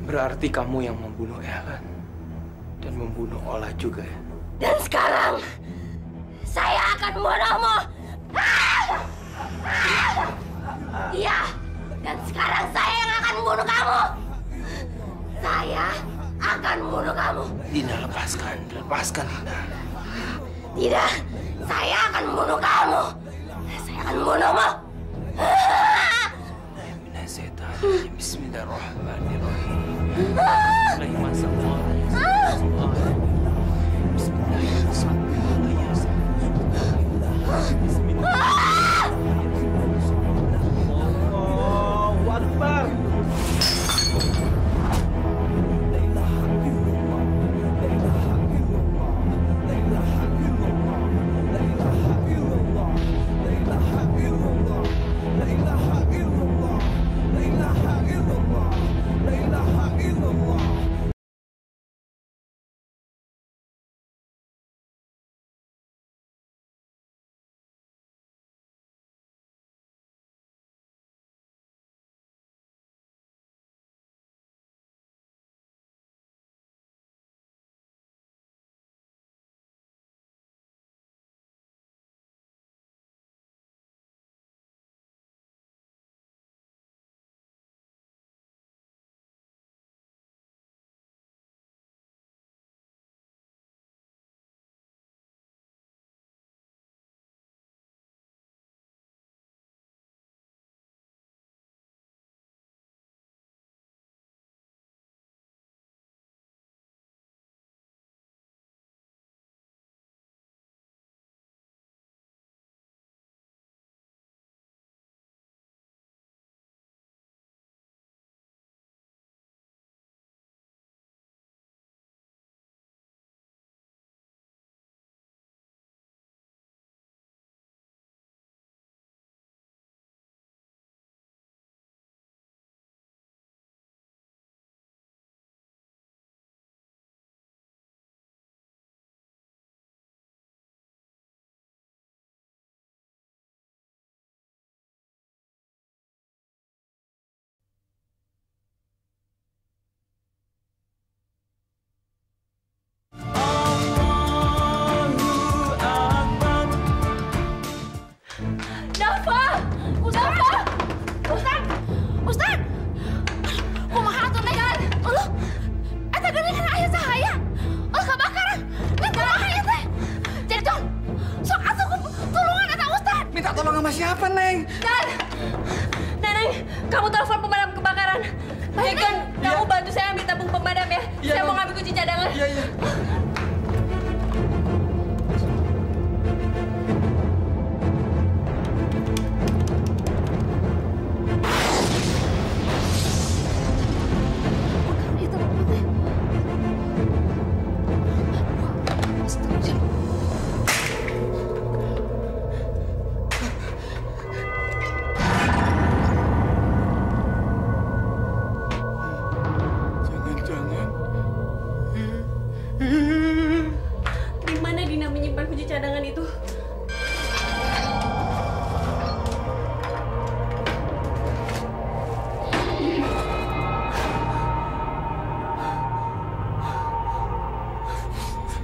Berarti kamu yang membunuh Ellen dan membunuh Ola juga ya? Dan sekarang saya akan membunuhmu. Iya, dan sekarang saya yang akan membunuh kamu. Saya akan membunuh kamu. Dina, lepaskan Dina. Tidak, saya akan membunuh kamu. Saya akan membunuhmu. Bismillahirrahmanirrahim. Allahu Akbar. Siapa, Neng? Neneng, kamu telepon pemadam kebakaran. Egon, kamu bantu saya ambil tabung pemadam ya. Saya mau ngambil kunci cadangan. Iya.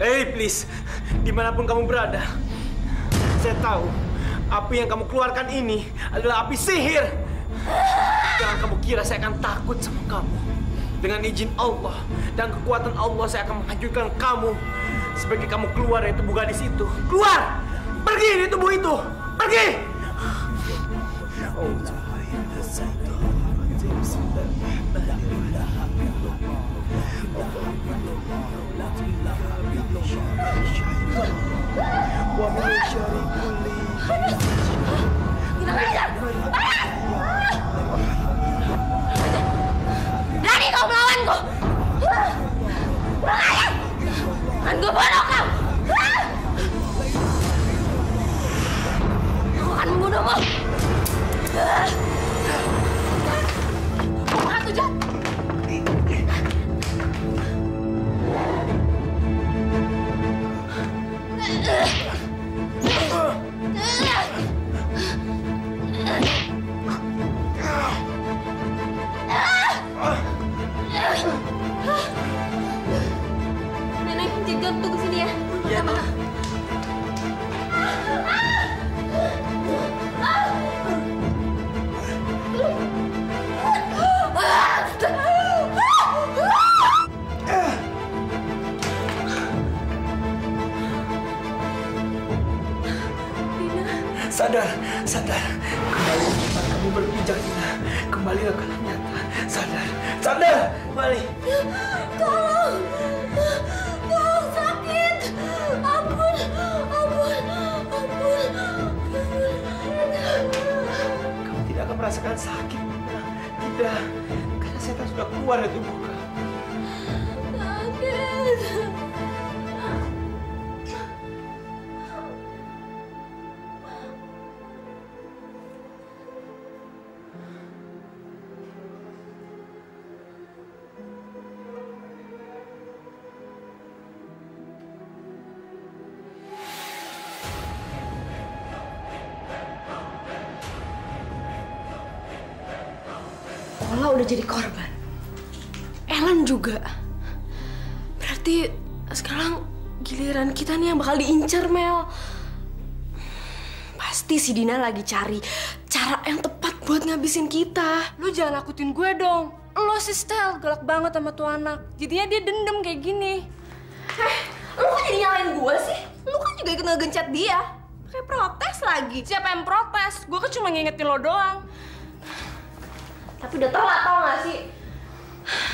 Hey, please, dimanapun kamu berada, saya tahu api yang kamu keluarkan ini adalah api sihir. Jangan kamu kira saya akan takut sama kamu. Dengan izin Allah dan kekuatan Allah, saya akan menghancurkan kamu sebagai kamu keluar dari tubuh gadis itu. Keluar! Pergi dari tubuh itu! Pergi! Berani kau melawanku? Berani? Akan gue bunuh kau! Aku akan membunuhmu! Kau hantu jahat! tunggu sini ya. Iya, Sama. Non. Sadar, sadar. Kembali ke tempat kamu berpijak, Dina. Kembali ke alam nyata. Sadar, sadar. Kembali. Tolong! Tolong, sakit! Ampun! Ampun! Ampun! Kamu tidak akan merasakan sakit, Dina. Tidak. Karena setan sudah keluar dari tubuh kamu. Sakit! Ola udah jadi korban. Ellen juga. Berarti sekarang giliran kita nih yang bakal diincar, Mel. Pasti si Dina lagi cari cara yang tepat buat ngabisin kita. Lu jangan nakutin gue dong. Lo si Stel galak banget sama tuh anak. Jadinya dia dendam kayak gini. Lu kok jadi nyalain gue sih? Lu kan juga ikut ngegencet dia. Kayak protes lagi. Siapa yang protes? Gue kan cuma ngingetin lo doang. Tapi udah telat, tau gak sih?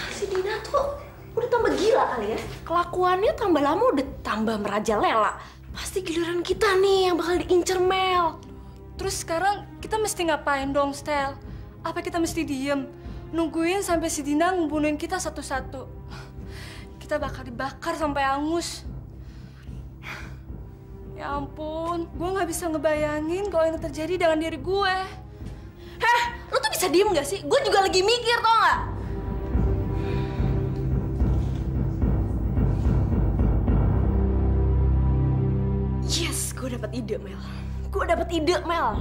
Si Dina tuh udah tambah gila kali ya. Kelakuannya tambah lama udah tambah merajalela. Pasti giliran kita nih yang bakal diincer, Mel. Terus sekarang kita mesti ngapain dong, Stel? Apa kita mesti diem? Nungguin sampai si Dina ngebunuhin kita satu-satu. Kita bakal dibakar sampai hangus. Ya ampun, gue gak bisa ngebayangin kalau ini terjadi dengan diri gue. Heh, lu tuh bisa diem gak sih? Gue juga lagi mikir, tau gak? Yes, gue dapet ide, Mel. Gue dapet ide, Mel.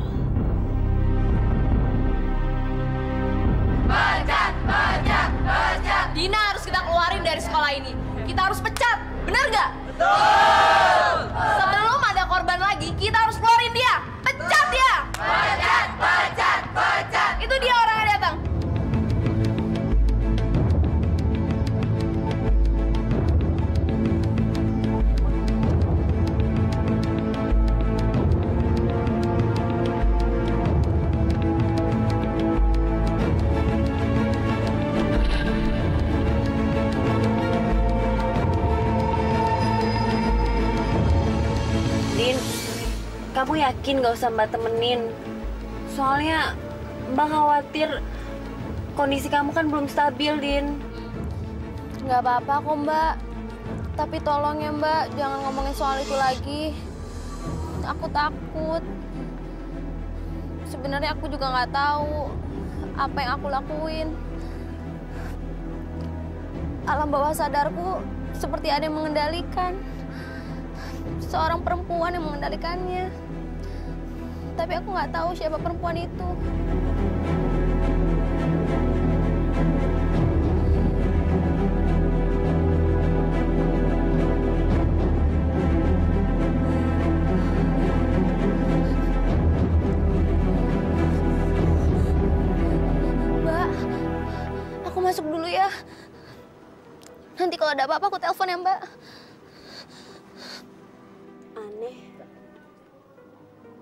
Pecat, pecat, pecat. Dina harus kita keluarin dari sekolah ini. Kita harus pecat, bener gak? Betul! Sebelum ada korban lagi, kita harus keluarin dia. Pecat dia! Pecat, pecat, pecat. Itu dia orangnya datang. Din, kamu yakin gak usah Mbak temenin? Soalnya Mbak khawatir kondisi kamu kan belum stabil, Din. Nggak apa-apa kok, Mbak. Tapi tolong ya, Mbak, jangan ngomongin soal itu lagi. Aku takut. Sebenarnya aku juga nggak tahu apa yang aku lakuin. Alam bawah sadarku seperti ada yang mengendalikan. Seorang perempuan yang mengendalikannya. Tapi aku nggak tahu siapa perempuan itu. Mbak, aku masuk dulu ya. Nanti kalau ada apa-apa aku telepon ya, Mbak. Aneh.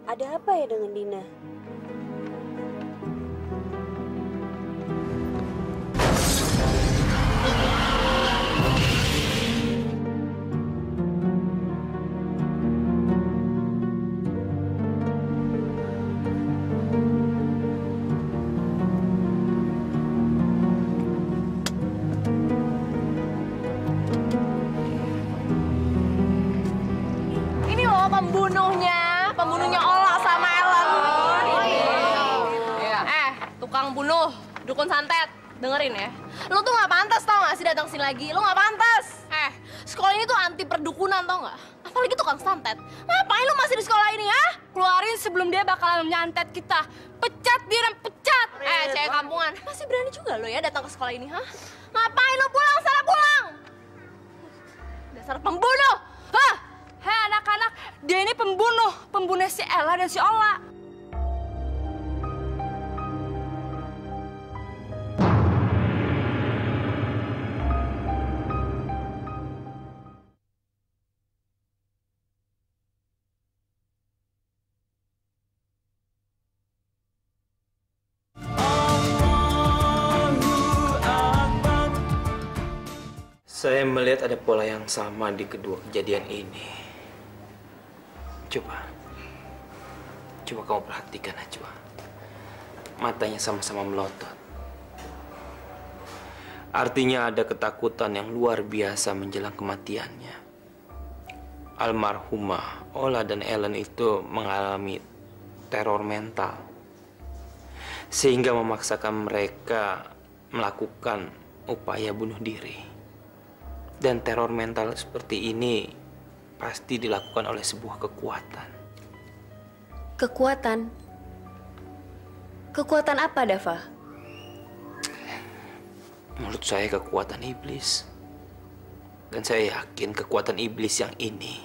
Ada apa ya dengan Dina? Ini loh pembunuhnya Ola sama Ellen. Tukang bunuh, dukun santet, dengerin ya. Lo tuh nggak pantas tau nggak sih datang sini lagi? Lo nggak pantas. Sekolah ini tuh anti perdukunan tau nggak? Apalagi tukang santet. Ngapain lo masih di sekolah ini ya? Keluarin sebelum dia bakalan menyantet kita. Pecat dia dan pecat. Cewek kampungan, masih berani juga lo ya datang ke sekolah ini, hah? Ngapain lo pulang? Salah pulang. Dasar pembunuh. Dia ini pembunuh si Ella dan si Ola. Saya melihat ada pola yang sama di kedua kejadian ini. Coba kamu perhatikan, Najwa. Matanya sama-sama melotot. Artinya ada ketakutan yang luar biasa menjelang kematiannya. Almarhumah Ola dan Ellen itu mengalami teror mental, sehingga memaksakan mereka melakukan upaya bunuh diri. Dan teror mental seperti ini pasti dilakukan oleh sebuah kekuatan. Kekuatan? Kekuatan apa, Dava? Menurut saya kekuatan iblis. Dan saya yakin kekuatan iblis yang ini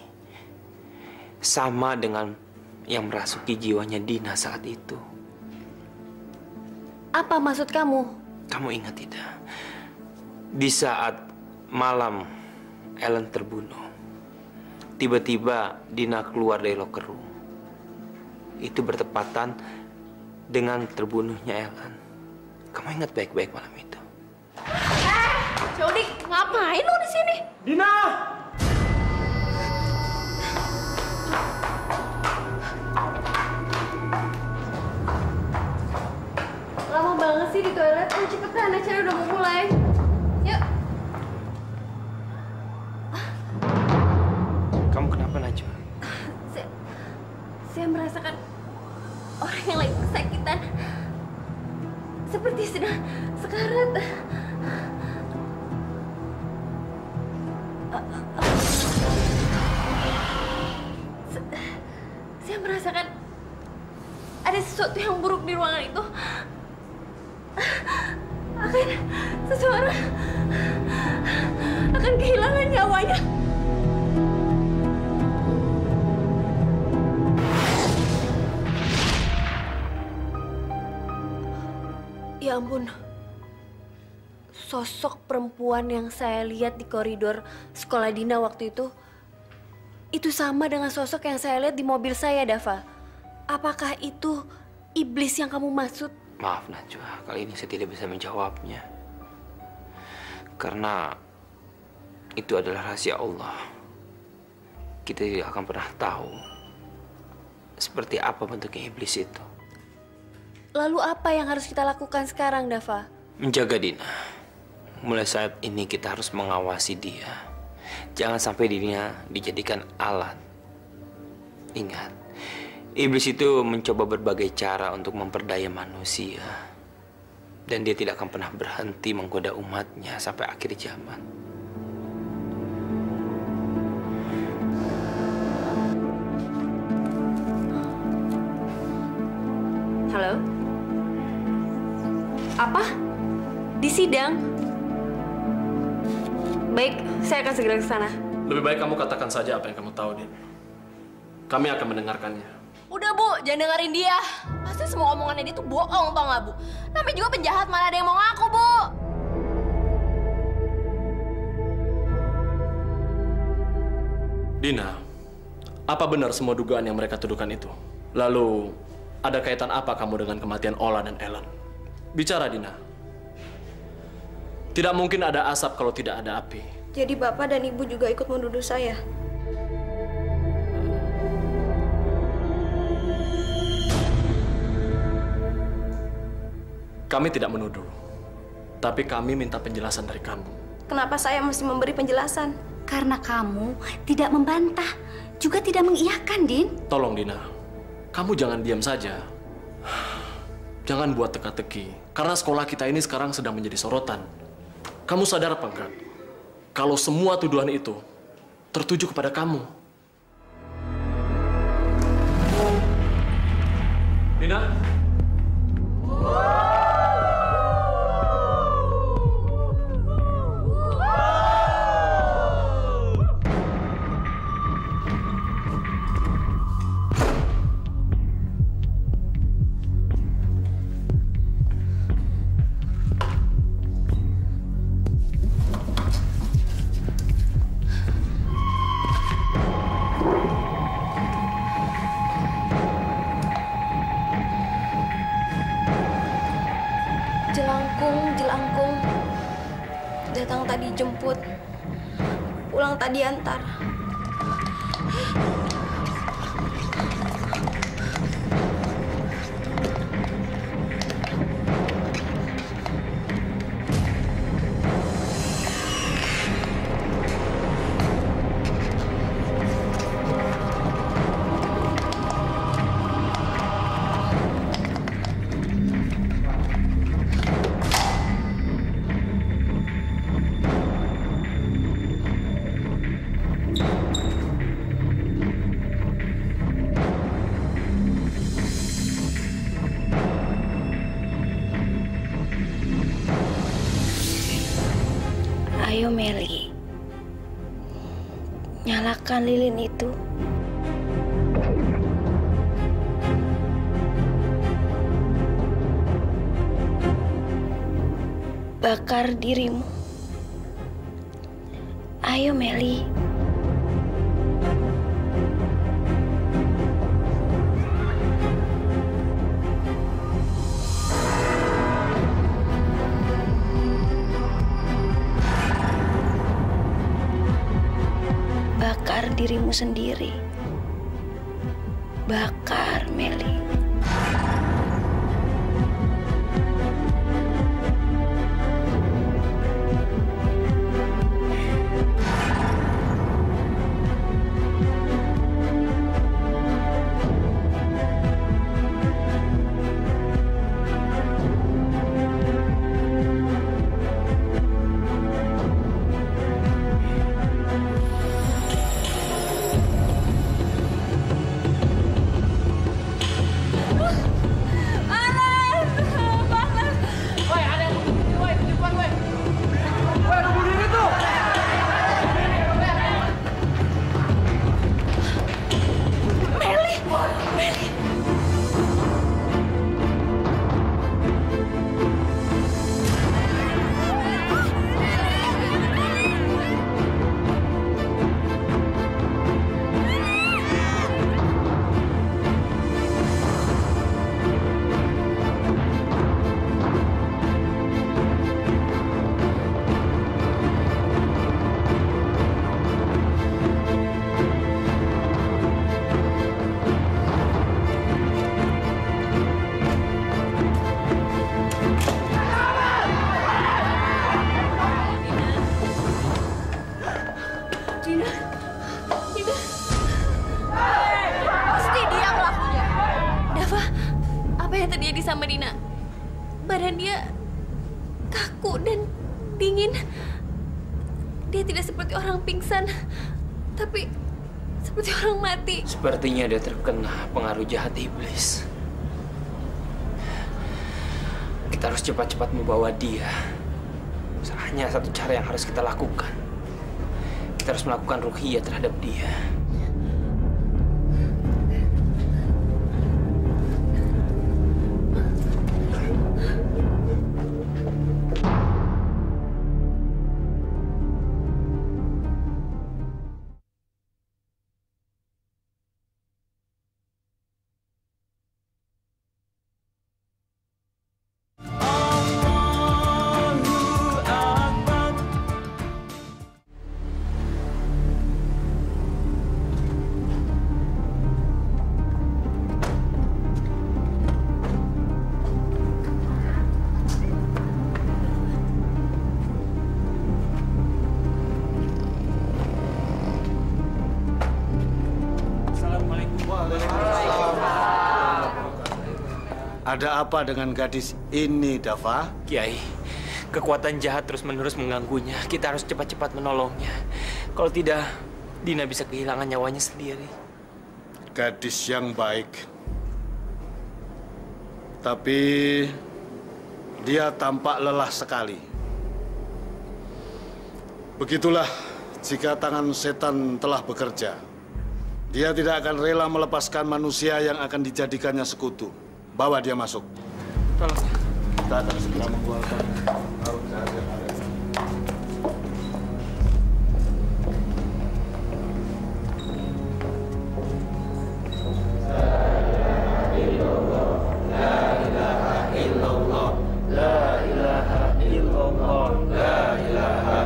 sama dengan yang merasuki jiwanya Dina saat itu. Apa maksud kamu? Kamu ingat tidak? Di saat malam Ellen terbunuh, tiba-tiba Dina keluar dari locker room. Itu bertepatan dengan terbunuhnya Ellen. Kamu ingat baik-baik malam itu? Jody, ngapain lo di sini? Dina! Lama banget sih di toilet. Ayo cepetan, acara udah mau mulai. Yuk. Kamu kenapa, Najwa? Saya merasakan orang yang lagi kesakitan. Seperti sedang sekarat. Saya merasakan ada sesuatu yang buruk di ruangan itu. Seseorang akan kehilangan nyawanya. Ya ampun. Sosok perempuan yang saya lihat di koridor sekolah Dina waktu itu sama dengan sosok yang saya lihat di mobil saya, Dava. Apakah itu iblis yang kamu maksud? Maaf, Najwa. Kali ini saya tidak bisa menjawabnya. Karena itu adalah rahasia Allah. Kita tidak akan pernah tahu seperti apa bentuknya iblis itu. Lalu apa yang harus kita lakukan sekarang, Dava? Menjaga Dina. Mulai saat ini kita harus mengawasi dia. Jangan sampai dirinya dijadikan alat. Ingat, iblis itu mencoba berbagai cara untuk memperdaya manusia. Dan dia tidak akan pernah berhenti menggoda umatnya sampai akhir zaman. Halo? Apa? Di sidang? Baik, saya akan segera ke sana. Lebih baik kamu katakan saja apa yang kamu tahu, Din. Kami akan mendengarkannya. Udah, Bu, jangan dengerin dia. Pasti semua omongannya dia tuh bohong, tau nggak, Bu? Namanya juga penjahat, mana ada yang mau ngaku, Bu. Dina, apa benar semua dugaan yang mereka tuduhkan itu? Lalu, ada kaitan apa kamu dengan kematian Ola dan Ellen? Bicara, Dina. Tidak mungkin ada asap kalau tidak ada api. Jadi Bapak dan Ibu juga ikut menuduh saya. Kami tidak menuduh, tapi kami minta penjelasan dari kamu. Kenapa saya mesti memberi penjelasan? Karena kamu tidak membantah, juga tidak mengiyakan, Din. Tolong, Dina. Kamu jangan diam saja. Jangan buat teka-teki. Karena sekolah kita ini sekarang sedang menjadi sorotan. Kamu sadar apa enggak? Kalau semua tuduhan itu tertuju kepada kamu. Dina? Datang tadi jemput, pulang tadi antar. Ayo Meli, nyalakan lilin itu. Bakar dirimu. Ayo Meli. Bakar dirimu sendiri. Bakar, Meli. terjadi sama Dina. Badan dia kaku dan dingin. Dia tidak seperti orang pingsan, tapi seperti orang mati. Sepertinya dia terkena pengaruh jahat iblis. Kita harus cepat-cepat membawa dia. Hanya satu cara yang harus kita lakukan. Kita harus melakukan ruqyah terhadap dia. Ada apa dengan gadis ini, Dava? Kiai, kekuatan jahat terus-menerus mengganggunya. Kita harus cepat-cepat menolongnya. Kalau tidak, Dina bisa kehilangan nyawanya sendiri. Gadis yang baik. Tapi dia tampak lelah sekali. Begitulah jika tangan setan telah bekerja. Dia tidak akan rela melepaskan manusia yang akan dijadikannya sekutu. Bawa dia masuk. Tolong. Kita akan segera mengeluarkan arus jahat yang ada. La ilaha illallah, la ilaha illallah, la ilaha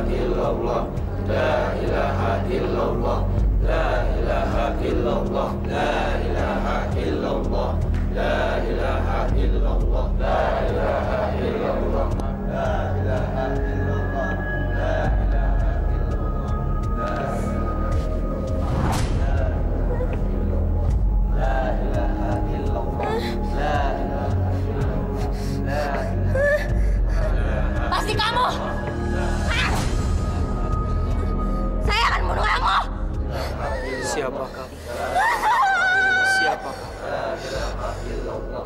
La ilaha illallah. La ilaha illallah. La ilaha illallah. La ilaha illallah. La ilaha illallah. La ilaha illallah. La ilaha illallah. La ilaha illallah. Pasti kamu! Saya akan membunuh kamu! Siapa kamu? Siapa kamu?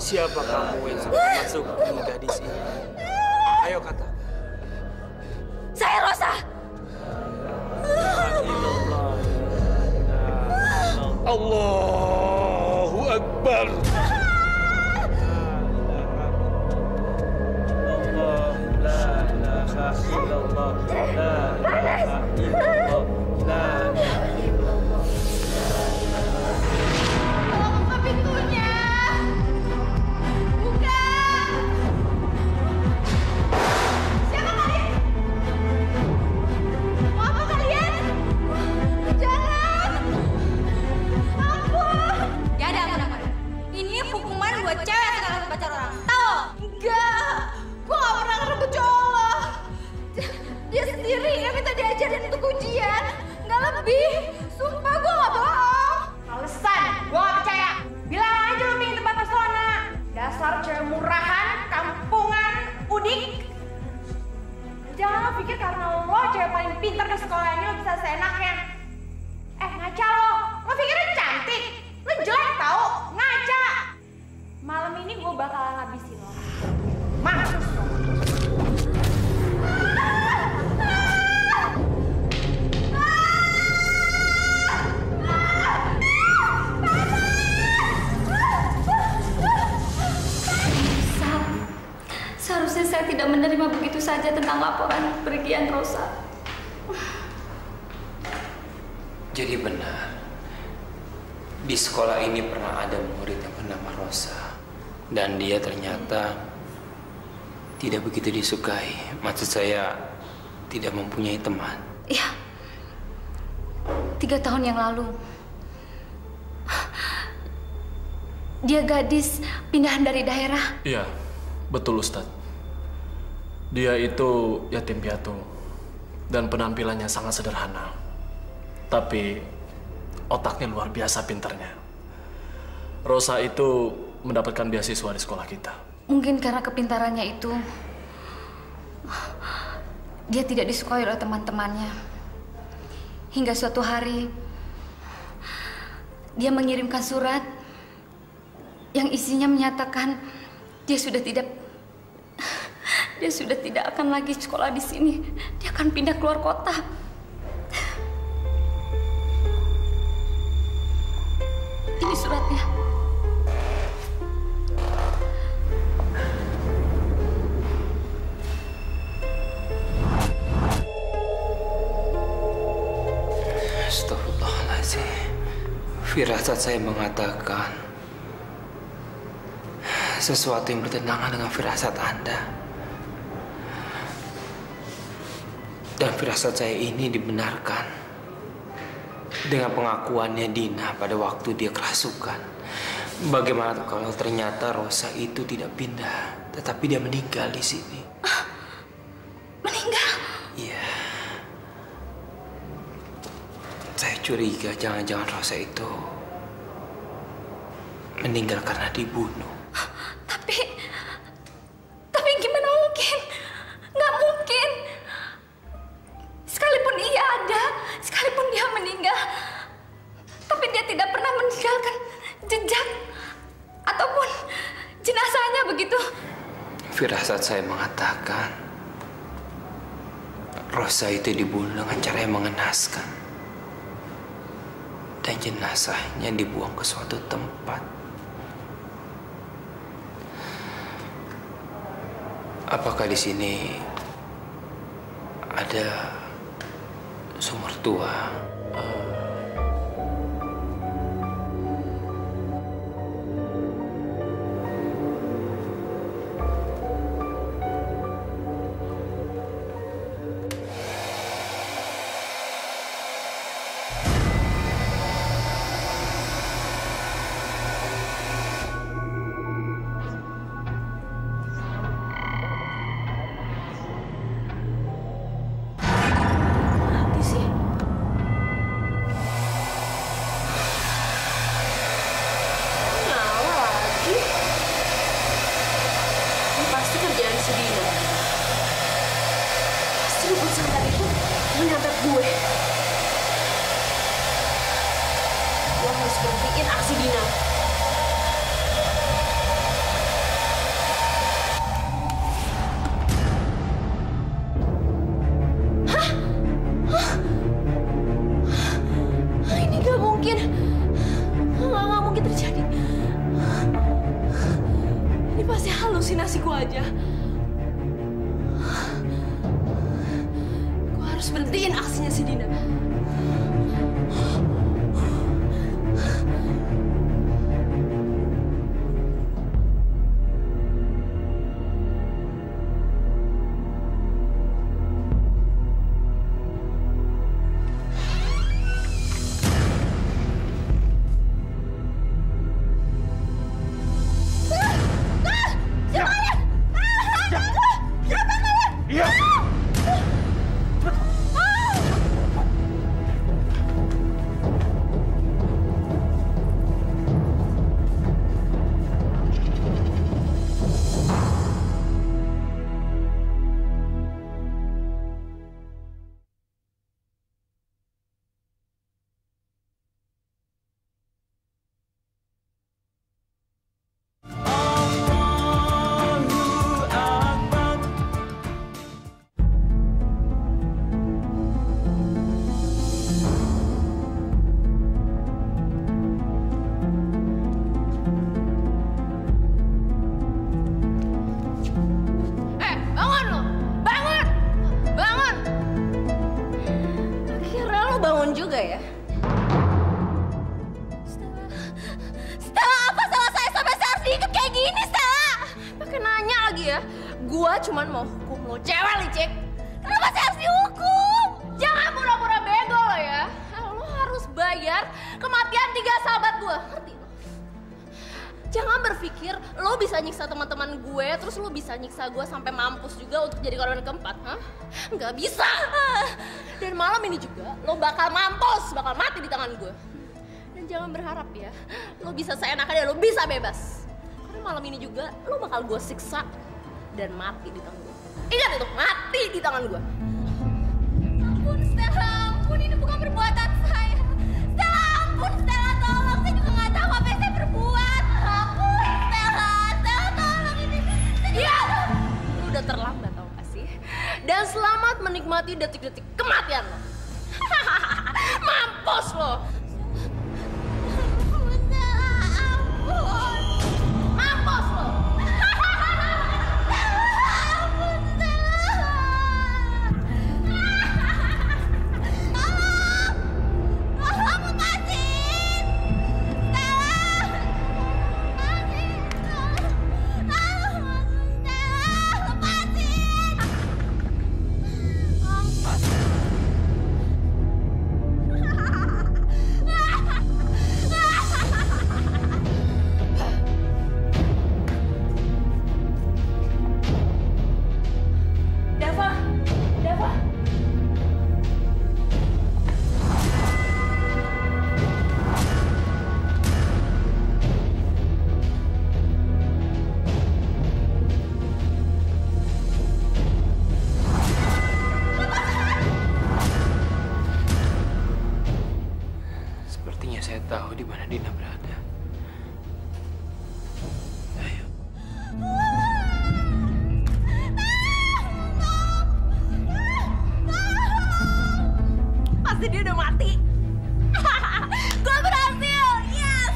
Siapa kamu yang sudah masuk ke gadis ini? Ayo katakan. Saya Rosa! Allahu Akbar. Buka pintunya! Buka! Siapa kalian? Mau apa kalian? Jangan! Ampun! Gak ada ampun-ampun. Ini hukuman buat cewek yang suka pacar orang. Tahu? Enggak! Gue gak pernah ngerebut cowok. Dia sendiri yang minta diajarin untuk ujian. Nggak lebih. Sumpah gue gak bohong. Alasan, gue gak percaya. Bilang aja lu pengen tempat pesona. Dasar cewek murahan, kampungan, udik. Jangan lo pikir karena lo cewek paling pintar di sekolah ini lo bisa seenaknya. Ngaca lo. Lo pikirnya cantik. Lo jelek tau. Ngaca. Malam ini gue bakalan ngabisin lo. Mampus lo. Seharusnya saya tidak menerima begitu saja tentang laporan kepergian Rosa. Jadi benar, di sekolah ini pernah ada murid yang bernama Rosa. Dan dia ternyata tidak begitu disukai. Maksud saya, tidak mempunyai teman. Iya, 3 tahun yang lalu. Dia gadis pindahan dari daerah. Iya, betul Ustadz. Dia itu yatim piatu dan penampilannya sangat sederhana. Tapi otaknya luar biasa pinternya. Rosa itu mendapatkan beasiswa di sekolah kita. Mungkin karena kepintarannya itu, dia tidak disukai oleh teman-temannya. Hingga suatu hari, dia mengirimkan surat yang isinya menyatakan dia sudah tidak akan lagi sekolah di sini. Dia akan pindah keluar kota. Ini suratnya. Astagfirullahaladzim. Firasat saya mengatakan sesuatu yang bertentangan dengan firasat Anda. Dan firasat saya ini dibenarkan dengan pengakuannya Dina pada waktu dia kerasukan. Bagaimana kalau ternyata Rosa itu tidak pindah, tetapi dia meninggal di sini? Meninggal? Iya. Saya curiga jangan-jangan Rosa itu meninggal karena dibunuh. Tapi gimana mungkin? Nggak mungkin. Sekalipun ia ada, sekalipun dia meninggal, tapi dia tidak pernah meninggalkan jejak ataupun jenazahnya begitu. Firasat saya mengatakan Rosa itu dibunuh dengan cara yang mengenaskan. Dan jenazahnya dibuang ke suatu tempat. Apakah di sini ada sumur tua? dukun santet itu menyambat gue. Gue harus berhentiin aksi Dina. Ini gak mungkin. Nggak mungkin terjadi. Ini pasti halusinasi gue aja. Gue harus berhentiin aksinya si Dina. Gua cuman mau hukum lo, cewek licik. Kenapa sih harus dihukum? Jangan pura-pura bego lo ya. Lo harus bayar kematian 3 sahabat gua, ngerti lo? Jangan berpikir lo bisa nyiksa teman-teman gue, terus lo bisa nyiksa gue sampai mampus juga untuk jadi korban keempat, hah? Nggak bisa. Dan malam ini juga lo bakal mampus, bakal mati di tangan gue. Dan jangan berharap ya, lo bisa seenaknya, lo bisa bebas. Karena malam ini juga lo bakal gue siksa dan mati di tangan gue. Ingat itu, mati di tangan gue. Ampun Stella, ampun, ini bukan perbuatan saya. Stella, ampun Stella, tolong, saya juga nggak tahu apa yang saya perbuat. Ampun Stella, Stella tolong ini. Iya, lu udah terlambat tau gak sih? Dan selamat menikmati detik-detik kematian lo. Mampus lo. Mampus lo. Saya tahu di mana Dina berada. Ayo. Pasti dia udah mati. Gue berhasil, yes.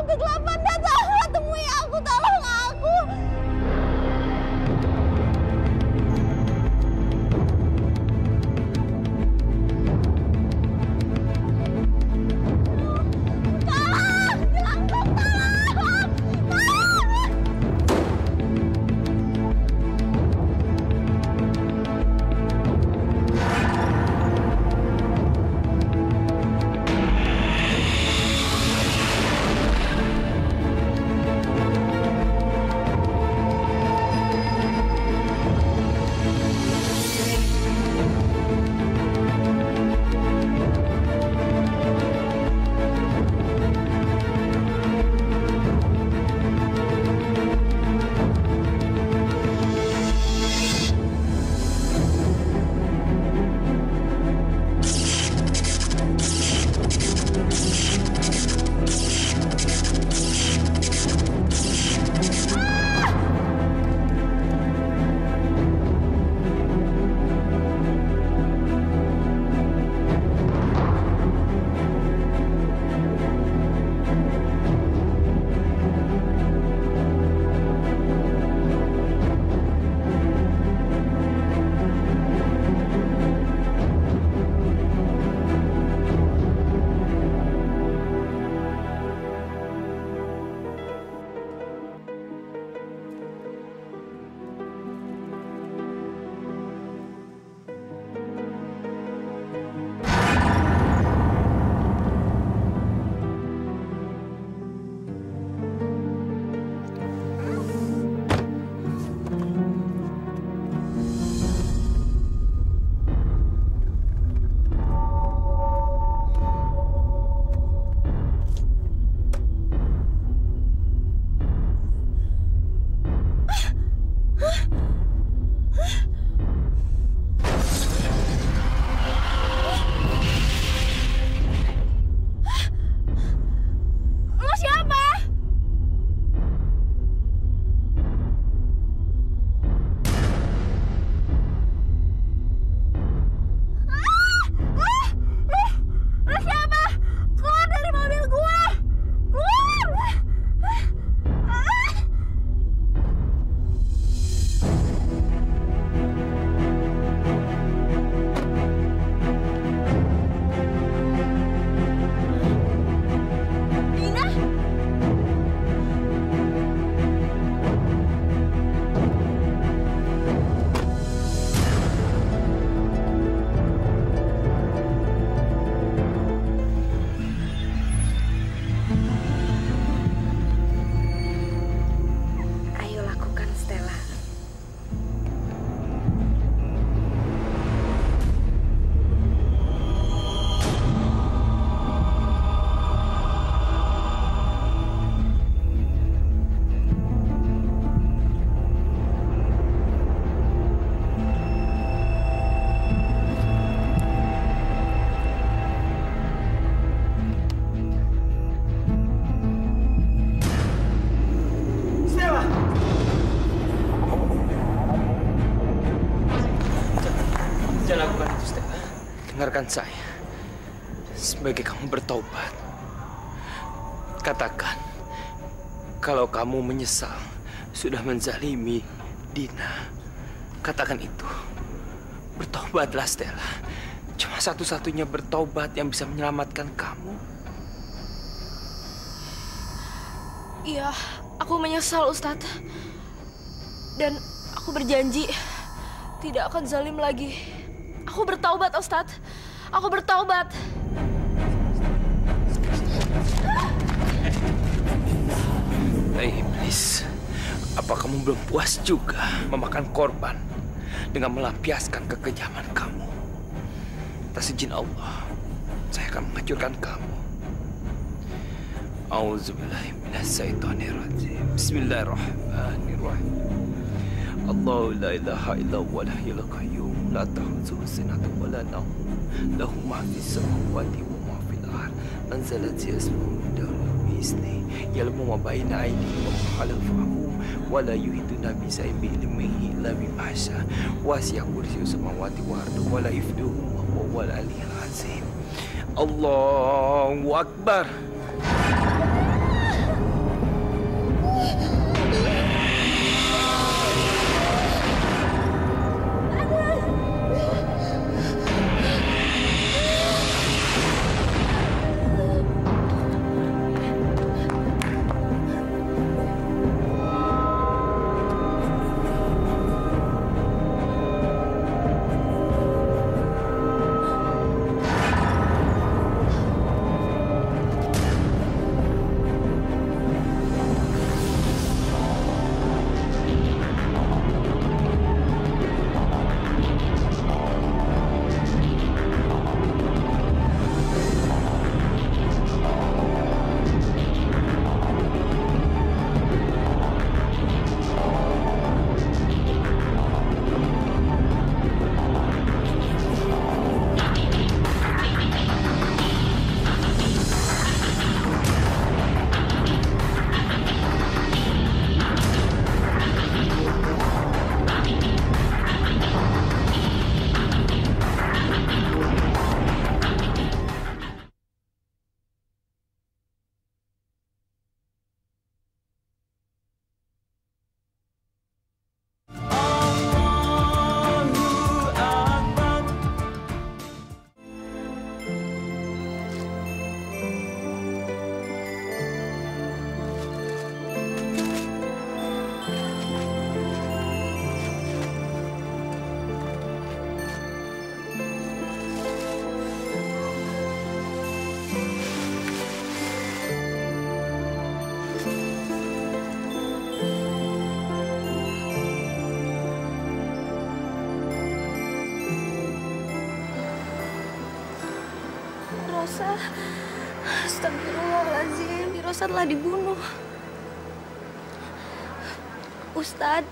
Kegelapan datang, temui aku, tolong aku. dengarkan saya. Sebagai kamu bertobat, katakan kalau kamu menyesal sudah menzalimi Dina. Katakan itu. Bertobatlah, Stella. Cuma satu-satunya bertobat yang bisa menyelamatkan kamu. Iya, aku menyesal, Ustadz. Dan aku berjanji tidak akan zalim lagi. Aku bertaubat, Ustadz. Aku bertaubat. Hei, iblis. Apa kamu belum puas juga memakan korban dengan melampiaskan kekejaman kamu? Atas izin Allah, saya akan menghancurkan kamu. A'udzubillahi minasyaitonirrajim. Bismillahirrahmanirrahim. Allahu la ilaha illa huwal hayyul qayyum, la ta'khudhuhu sinatun wa la nawm, lahu ma fis samawati wa ma fil ard. Anzala yasma'u bi'izni, ya'lamu ma baina aydihim wa ma khalfahum, wa la yuhituna bi shay'in min ilmihi illa bima syaa. Wasi'a kursiyyuhu samawati wal ardi wa la yafuduhu wa huwal aliyyul azim. Allahu akbar. Rosa, astagfirullahaladzim, Rosa telah dibunuh. Ustadz,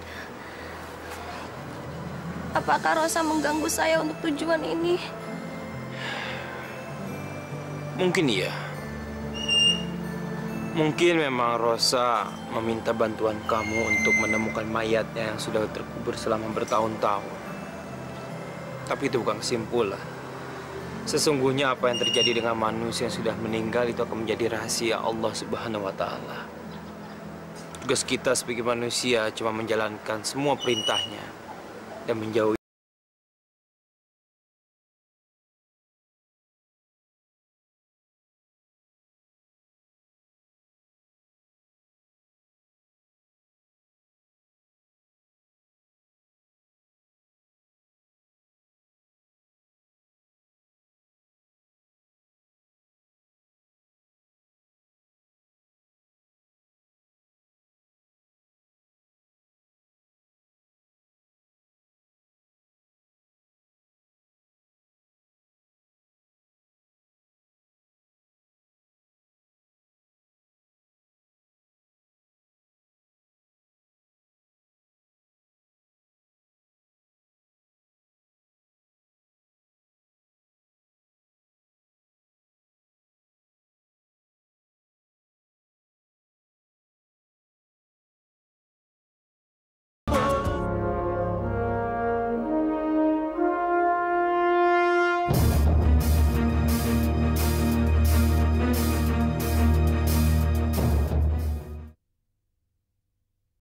apakah Rosa mengganggu saya untuk tujuan ini? Mungkin iya. Mungkin memang Rosa meminta bantuan kamu untuk menemukan mayatnya yang sudah terkubur selama bertahun-tahun. Tapi itu bukan kesimpulan. Sesungguhnya apa yang terjadi dengan manusia yang sudah meninggal itu akan menjadi rahasia Allah Subhanahu wa Ta'ala. Tugas kita sebagai manusia cuma menjalankan semua perintahnya dan menjauhi